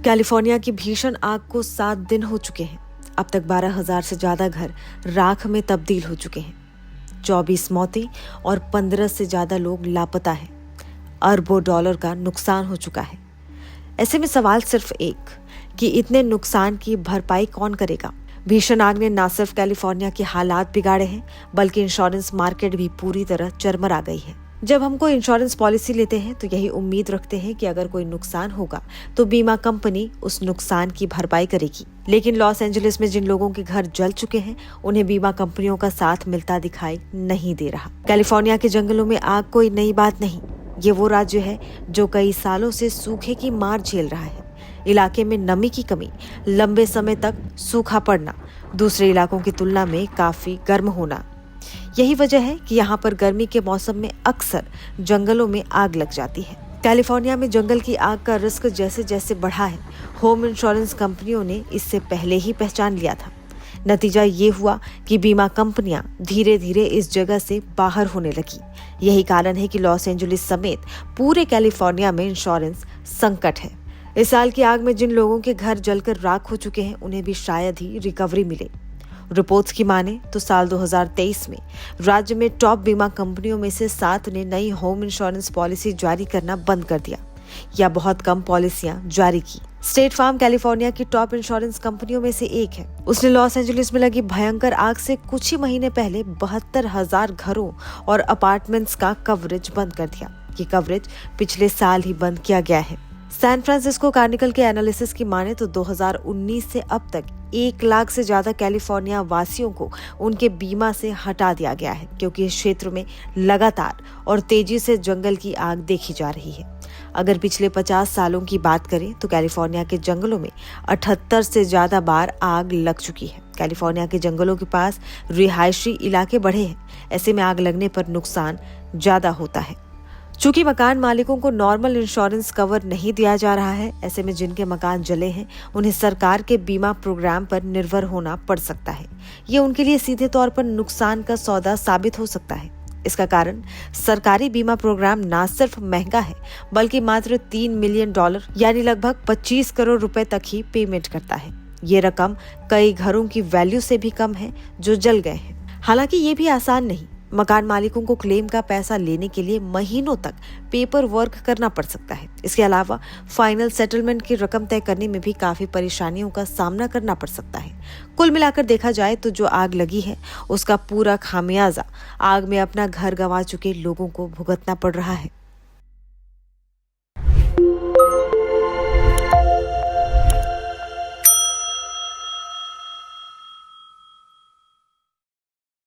California की भीषण आग को 7 दिन हो चुके हैं। अब तक 12,000 से ज्यादा घर राख में तब्दील हो चुके हैं। 24 मौतें और 15 से ज्यादा लोग लापता हैं। अरबों डॉलर का नुकसान हो चुका है। ऐसे में सवाल सिर्फ एक कि इतने नुकसान की भरपाई कौन करेगा। भीषण आग ने न सिर्फ कैलिफोर्निया के हालात बिगाड़े हैं, बल्कि इंश्योरेंस मार्केट भी पूरी तरह चरमरा गई है। जब हम कोई इंश्योरेंस पॉलिसी लेते हैं तो यही उम्मीद रखते हैं कि अगर कोई नुकसान होगा तो बीमा कंपनी उस नुकसान की भरपाई करेगी। लेकिन लॉस एंजलिस में जिन लोगों के घर जल चुके हैं, उन्हें बीमा कंपनियों का साथ मिलता दिखाई नहीं दे रहा। कैलिफोर्निया के जंगलों में आग कोई नई बात नहीं। ये वो राज्य है जो कई सालों से सूखे की मार झेल रहा है। इलाके में नमी की कमी, लंबे समय तक सूखा पड़ना, दूसरे इलाकों की तुलना में काफी गर्म होना, यही वजह है कि यहाँ पर गर्मी के मौसम में अक्सर जंगलों में आग लग जाती है। कैलिफोर्निया में जंगल की आग का रिस्क जैसे जैसे बढ़ा है, होम इंश्योरेंस कंपनियों ने इससे पहले ही पहचान लिया था। नतीजा ये हुआ कि बीमा कंपनियां धीरे धीरे इस जगह से बाहर होने लगी। यही कारण है कि लॉस एंजलिस समेत पूरे कैलिफोर्निया में इंश्योरेंस संकट है। इस साल की आग में जिन लोगों के घर जलकर राख हो चुके हैं, उन्हें भी शायद ही रिकवरी मिले। रिपोर्ट्स की माने तो साल 2023 में राज्य में टॉप बीमा कंपनियों में से 7 ने नई होम इंश्योरेंस पॉलिसी जारी करना बंद कर दिया या बहुत कम पॉलिसियां जारी की। स्टेट फार्म कैलिफोर्निया की टॉप इंश्योरेंस कंपनियों में से एक है। उसने लॉस एंजलिस में लगी भयंकर आग से कुछ ही महीने पहले 72,000 घरों और अपार्टमेंट्स का कवरेज बंद कर दिया। ये कवरेज पिछले साल ही बंद किया गया है। सैन फ्रांसिस्को कार्निकल के एनालिसिस की माने तो 2019 से अब तक 1 लाख से ज्यादा कैलिफोर्निया वासियों को उनके बीमा से हटा दिया गया है, क्योंकि इस क्षेत्र में लगातार और तेजी से जंगल की आग देखी जा रही है। अगर पिछले 50 सालों की बात करें तो कैलिफोर्निया के जंगलों में 78 से ज्यादा बार आग लग चुकी है। कैलिफोर्निया के जंगलों के पास रिहायशी इलाके बढ़े हैं। ऐसे में आग लगने पर नुकसान ज्यादा होता है। चूंकि मकान मालिकों को नॉर्मल इंश्योरेंस कवर नहीं दिया जा रहा है, ऐसे में जिनके मकान जले हैं उन्हें सरकार के बीमा प्रोग्राम पर निर्भर होना पड़ सकता है। ये उनके लिए सीधे तौर पर नुकसान का सौदा साबित हो सकता है। इसका कारण सरकारी बीमा प्रोग्राम न सिर्फ महंगा है, बल्कि मात्र $3 मिलियन यानी लगभग 25 करोड़ रुपए तक ही पेमेंट करता है। ये रकम कई घरों की वैल्यू से भी कम है जो जल गए हैं। हालांकि ये भी आसान नहीं। मकान मालिकों को क्लेम का पैसा लेने के लिए महीनों तक पेपर वर्क करना पड़ सकता है। इसके अलावा फाइनल सेटलमेंट की रकम तय करने में भी काफी परेशानियों का सामना करना पड़ सकता है। कुल मिलाकर देखा जाए तो जो आग लगी है उसका पूरा खामियाजा आग में अपना घर गंवा चुके लोगों को भुगतना पड़ रहा है।